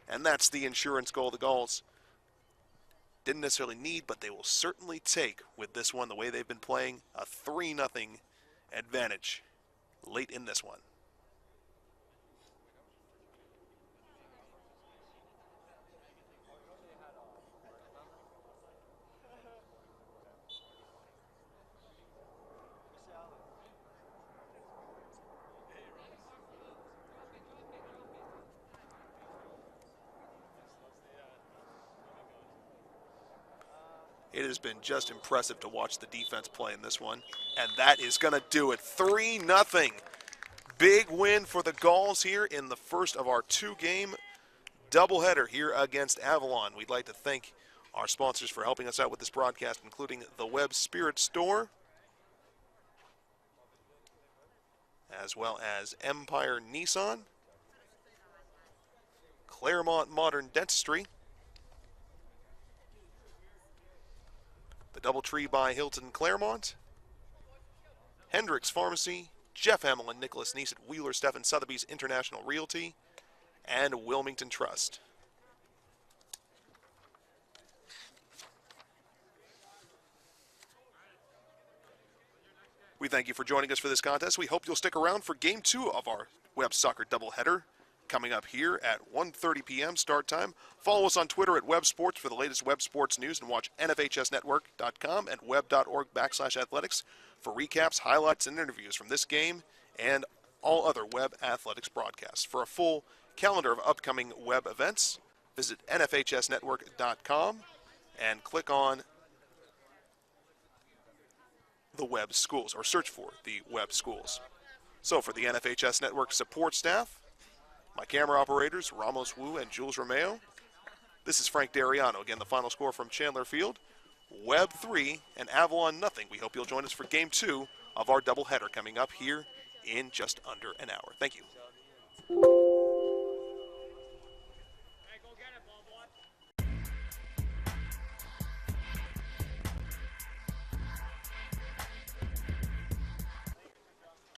And that's the insurance goal the Gulls didn't necessarily need, but they will certainly take with this one, the way they've been playing, a 3-0 advantage late in this one. It has been just impressive to watch the defense play in this one. And that is going to do it. 3-0. Big win for the Gulls here in the first of our 2-game doubleheader here against Avalon. We'd like to thank our sponsors for helping us out with this broadcast, including the Web Spirit Store, as well as Empire Nissan, Claremont Modern Dentistry, the Doubletree by Hilton Claremont, Hendricks Pharmacy, Jeff Hamill and Nicholas Neese at Wheeler Stephan Sotheby's International Realty, and Wilmington Trust. We thank you for joining us for this contest. We hope you'll stick around for Game 2 of our Web Soccer doubleheader coming up here at 1:30 p.m. start time. Follow us on Twitter at Web Sports for the latest web sports news, and watch nfhsnetwork.com and web.org/athletics for recaps, highlights, and interviews from this game and all other web athletics broadcasts. For a full calendar of upcoming web events, visit nfhsnetwork.com and click on the Web Schools, or search for the Web Schools. So for the NFHS Network support staff, my camera operators, Ramos Wu and Jules Romeo, this is Frank Dariano. Again, the final score from Chandler Field, Web 3 and Avalon nothing. We hope you'll join us for Game 2 of our doubleheader coming up here in just under an hour. Thank you.